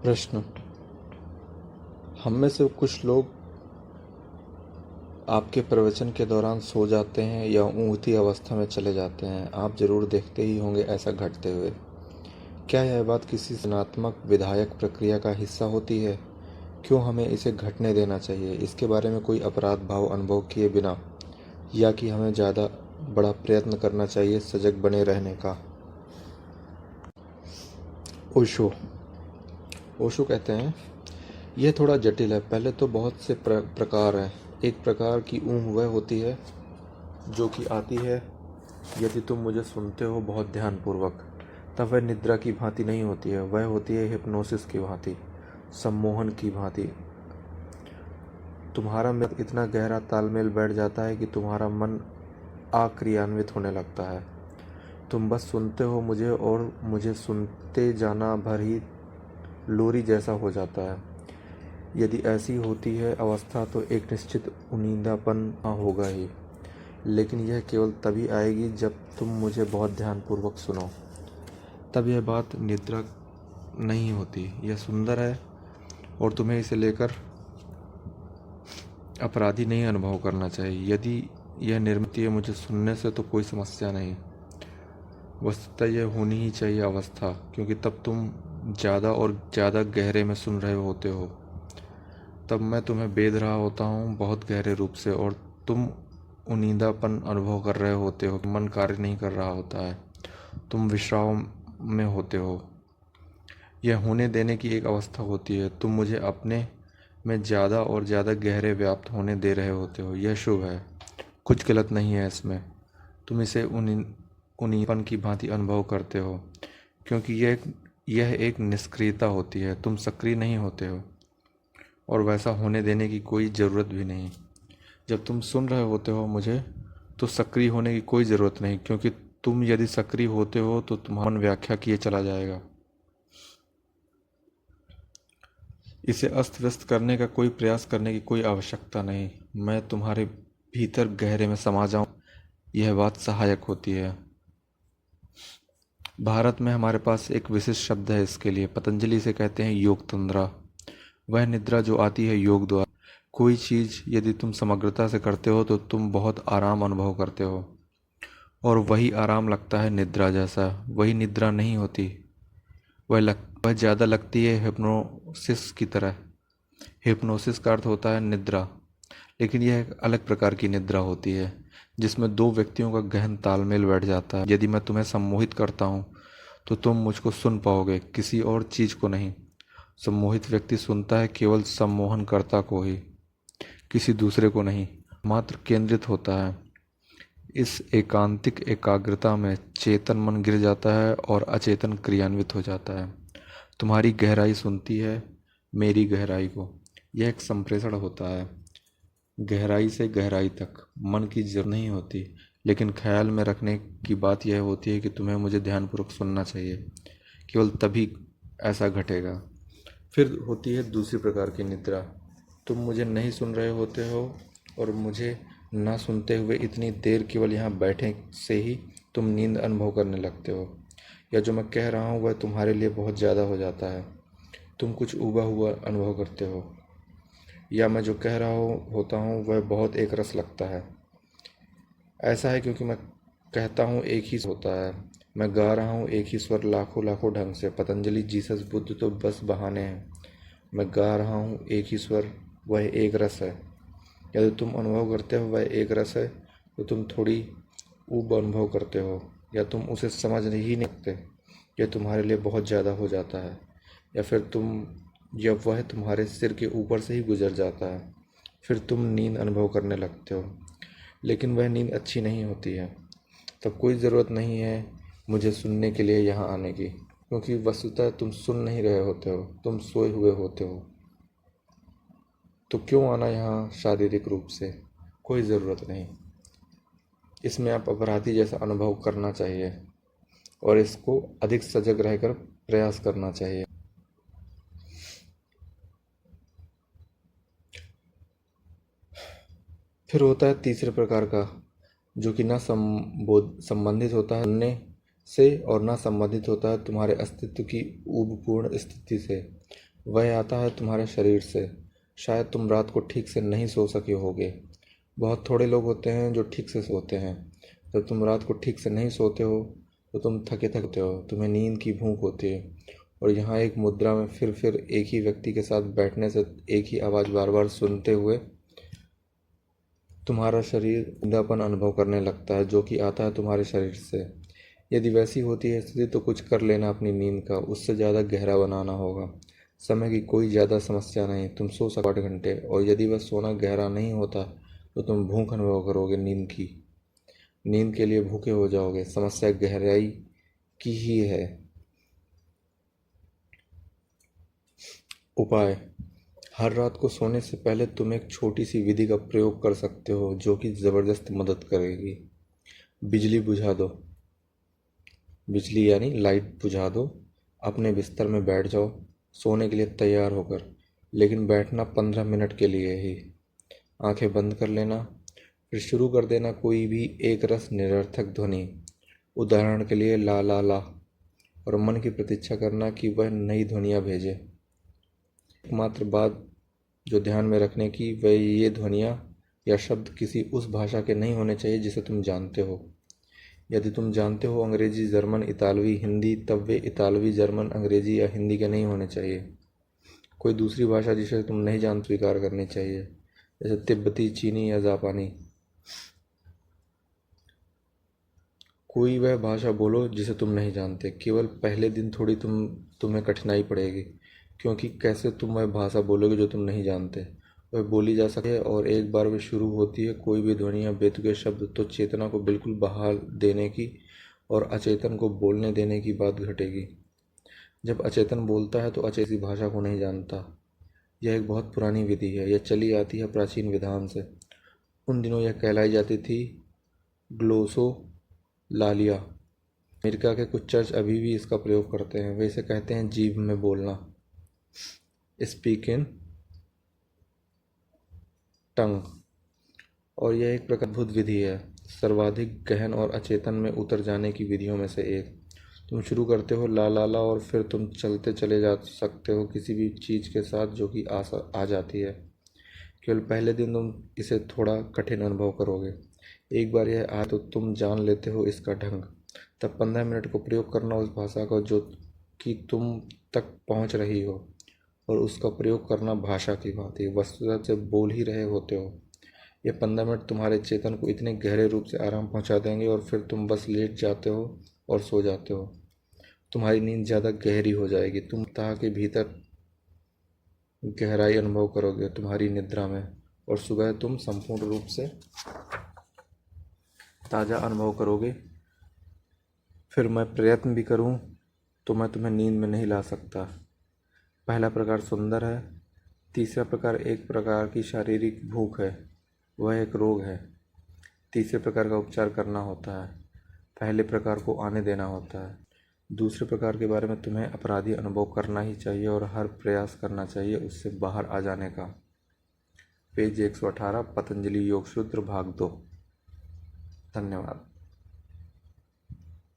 प्रश्न। हम में से कुछ लोग आपके प्रवचन के दौरान सो जाते हैं या ऊँघती अवस्था में चले जाते हैं। आप जरूर देखते ही होंगे ऐसा घटते हुए। क्या यह बात किसी सृजनात्मक विधायक प्रक्रिया का हिस्सा होती है? क्यों हमें इसे घटने देना चाहिए? इसके बारे में कोई अपराध भाव अनुभव किए बिना, या कि हमें ज़्यादा बड़ा प्रयत्न करना चाहिए सजग बने रहने का? ओशो ओशो कहते हैं, यह थोड़ा जटिल है। पहले तो बहुत से प्रकार हैं। एक प्रकार की ऊँघ वह होती है जो कि आती है यदि तुम मुझे सुनते हो बहुत ध्यानपूर्वक। तब वह निद्रा की भांति नहीं होती है, वह होती है हिप्नोसिस की भांति, सम्मोहन की भांति। तुम्हारा में इतना गहरा तालमेल बैठ जाता है कि तुम्हारा मन अक्रियान्वित होने लगता है। तुम बस सुनते हो मुझे, और मुझे सुनते जाना भर ही लोरी जैसा हो जाता है। यदि ऐसी होती है अवस्था तो एक निश्चित उनींदापन होगा ही, लेकिन यह केवल तभी आएगी जब तुम मुझे बहुत ध्यानपूर्वक सुनो। तब यह बात निद्रा नहीं होती। यह सुंदर है और तुम्हें इसे लेकर अपराधी नहीं अनुभव करना चाहिए। यदि यह निर्मित है मुझे सुनने से तो कोई समस्या नहीं। वस्तुतः यह होनी ही चाहिए अवस्था, क्योंकि तब तुम ज़्यादा और ज़्यादा गहरे में सुन रहे होते हो। तब मैं तुम्हें बेध रहा होता हूँ बहुत गहरे रूप से, और तुम उनींदापन अनुभव कर रहे होते हो। मन कार्य नहीं कर रहा होता है, तुम विश्राम में होते हो। यह होने देने की एक अवस्था होती है। तुम मुझे अपने में ज़्यादा और ज़्यादा गहरे व्याप्त होने दे रहे होते हो। यह शुभ है, कुछ गलत नहीं है इसमें। तुम इसे उन्नीपन की भांति अनुभव करते हो, क्योंकि यह एक निष्क्रियता होती है। तुम सक्रिय नहीं होते हो, और वैसा होने देने की कोई ज़रूरत भी नहीं। जब तुम सुन रहे होते हो मुझे, तो सक्रिय होने की कोई ज़रूरत नहीं, क्योंकि तुम यदि सक्रिय होते हो तो तुम्हारा मन व्याख्या किए चला जाएगा। इसे अस्त व्यस्त करने का कोई प्रयास करने की कोई आवश्यकता नहीं। मैं तुम्हारे भीतर गहरे में समा जाऊं, यह बात सहायक होती है। भारत में हमारे पास एक विशिष्ट शब्द है इसके लिए। पतंजलि से कहते हैं योग तंद्रा। वह निद्रा जो आती है योग द्वारा। कोई चीज़ यदि तुम समग्रता से करते हो तो तुम बहुत आराम अनुभव करते हो, और वही आराम लगता है निद्रा जैसा। वही निद्रा नहीं होती, वह ज़्यादा लगती है हिप्नोसिस की तरह। हिप्नोसिस का अर्थ होता है निद्रा, लेकिन यह एक अलग प्रकार की निद्रा होती है जिसमें दो व्यक्तियों का गहन तालमेल बैठ जाता है। यदि मैं तुम्हें सम्मोहित करता हूँ तो तुम मुझको सुन पाओगे, किसी और चीज़ को नहीं। सम्मोहित व्यक्ति सुनता है केवल सम्मोहनकर्ता को ही, किसी दूसरे को नहीं। मात्र केंद्रित होता है। इस एकांतिक एकाग्रता में चेतन मन गिर जाता है और अचेतन क्रियान्वित हो जाता है। तुम्हारी गहराई सुनती है मेरी गहराई को। यह एक संप्रेषण होता है गहराई से गहराई तक। मन की जरूरत नहीं होती, लेकिन ख्याल में रखने की बात यह होती है कि तुम्हें मुझे ध्यानपूर्वक सुनना चाहिए। केवल तभी ऐसा घटेगा। फिर होती है दूसरी प्रकार की निद्रा। तुम मुझे नहीं सुन रहे होते हो, और मुझे ना सुनते हुए इतनी देर केवल यहाँ बैठे से ही तुम नींद अनुभव करने लगते हो, या जो मैं कह रहा हूँ वह तुम्हारे लिए बहुत ज़्यादा हो जाता है। तुम कुछ ऊबा हुआ अनुभव करते हो, या मैं जो कह रहा होता हूँ वह बहुत एक रस लगता है। ऐसा है क्योंकि मैं कहता हूँ एक ही होता है, मैं गा रहा हूँ एक ही स्वर लाखों लाखों ढंग से। पतंजलि, जीसस, बुद्ध तो बस बहाने हैं। मैं गा रहा हूँ एक ही स्वर, वह एक रस है। यदि तुम अनुभव करते हो वह एक रस है, तो तुम थोड़ी ऊब अनुभव करते हो, या तुम उसे समझ ही नहीं सकते। यह तुम्हारे लिए बहुत ज़्यादा हो जाता है, या फिर वह तुम्हारे सिर के ऊपर से ही गुजर जाता है। फिर तुम नींद अनुभव करने लगते हो, लेकिन वह नींद अच्छी नहीं होती है। तब कोई ज़रूरत नहीं है मुझे सुनने के लिए यहाँ आने की, क्योंकि वस्तुतः तुम सुन नहीं रहे होते हो, तुम सोए हुए होते हो। तो क्यों आना यहाँ शारीरिक रूप से? कोई ज़रूरत नहीं। इसमें आप अपराधी जैसा अनुभव करना चाहिए, और इसको अधिक सजग रहकर प्रयास करना चाहिए। फिर होता है तीसरे प्रकार का, जो कि ना संबंधित होता है सुनने से, और ना संबंधित होता है तुम्हारे अस्तित्व की ऊबपूर्ण स्थिति से। वह आता है तुम्हारे शरीर से। शायद तुम रात को ठीक से नहीं सो सके होगे। बहुत थोड़े लोग होते हैं जो ठीक से सोते हैं। जब तुम रात को ठीक से नहीं सोते हो तो तुम थके थकते हो, तुम्हें नींद की भूख होती है। और यहाँ एक मुद्रा में फिर एक ही व्यक्ति के साथ बैठने से एक ही आवाज़ बार बार सुनते हुए तुम्हारा शरीर ऊंधापन अनुभव करने लगता है, जो कि आता है तुम्हारे शरीर से। यदि वैसी होती है स्थिति तो कुछ कर लेना अपनी नींद का, उससे ज़्यादा गहरा बनाना होगा। समय की कोई ज़्यादा समस्या नहीं, तुम सो सको 8 घंटे। और यदि वह सोना गहरा नहीं होता तो तुम भूख अनुभव करोगे नींद की। नींद के लिए भूखे हो जाओगे। समस्या गहराई की ही है। उपाय: हर रात को सोने से पहले तुम एक छोटी सी विधि का प्रयोग कर सकते हो जो कि ज़बरदस्त मदद करेगी। बिजली बुझा दो। बिजली यानी लाइट बुझा दो। अपने बिस्तर में बैठ जाओ सोने के लिए तैयार होकर, लेकिन बैठना 15 मिनट के लिए ही। आंखें बंद कर लेना। फिर शुरू कर देना कोई भी एक रस निरर्थक ध्वनि, उदाहरण के लिए ला ला ला, और मन की प्रतीक्षा करना कि वह नई ध्वनियाँ भेजे। एकमात्र बात जो ध्यान में रखने की वह ये ध्वनियाँ या शब्द किसी उस भाषा के नहीं होने चाहिए जिसे तुम जानते हो। यदि तुम जानते हो अंग्रेजी, जर्मन, इतालवी, हिंदी, तब वे इतालवी, जर्मन, अंग्रेजी या हिंदी के नहीं होने चाहिए। कोई दूसरी भाषा जिसे तुम नहीं जान स्वीकार करनी चाहिए, जैसे तिब्बती, चीनी या जापानी। कोई वह भाषा बोलो जिसे तुम नहीं जानते। केवल पहले दिन थोड़ी तुम्हें कठिनाई पड़ेगी, क्योंकि कैसे तुम वह भाषा बोलोगे जो तुम नहीं जानते। वह बोली जा सकती है, और एक बार वे शुरू होती है कोई भी ध्वनि या बेतुके शब्द तो चेतना को बिल्कुल बहा देने की और अचेतन को बोलने देने की बात घटेगी। जब अचेतन बोलता है तो अचेतन भाषा को नहीं जानता। यह एक बहुत पुरानी विधि है। यह चली आती है प्राचीन विधान से। उन दिनों यह कहलाई जाती थी ग्लोसो लालिया। अमेरिका के कुछ चर्च अभी भी इसका प्रयोग करते हैं। वे इसे कहते हैं जीभ में बोलना, स्पीक इन टंग। और यह एक प्रकार अद्भुत विधि है, सर्वाधिक गहन और अचेतन में उतर जाने की विधियों में से एक। तुम शुरू करते हो ला ला ला, और फिर तुम चलते चले जा सकते हो किसी भी चीज़ के साथ जो कि आ जाती है। केवल पहले दिन तुम इसे थोड़ा कठिन अनुभव करोगे। एक बार यह आए तो तुम जान लेते हो इसका ढंग। तब 15 मिनट को प्रयोग करना उस भाषा का जो कि तुम तक पहुंच रही हो, और उसका प्रयोग करना भाषा की भांति वस्तुतः से बोल ही रहे होते हो। ये 15 मिनट तुम्हारे चेतन को इतने गहरे रूप से आराम पहुंचा देंगे, और फिर तुम बस लेट जाते हो और सो जाते हो। तुम्हारी नींद ज़्यादा गहरी हो जाएगी। तुम तह के भीतर गहराई अनुभव करोगे तुम्हारी निद्रा में, और सुबह तुम संपूर्ण रूप से ताज़ा अनुभव करोगे। फिर मैं प्रयत्न भी करूं तो मैं तुम्हें नींद में नहीं ला सकता। पहला प्रकार सुंदर है। तीसरा प्रकार एक प्रकार की शारीरिक भूख है, वह एक रोग है। तीसरे प्रकार का उपचार करना होता है, पहले प्रकार को आने देना होता है। दूसरे प्रकार के बारे में तुम्हें अपराधी अनुभव करना ही चाहिए और हर प्रयास करना चाहिए उससे बाहर आ जाने का। पेज 118, पतंजलि योग सूत्र, भाग 2। धन्यवाद।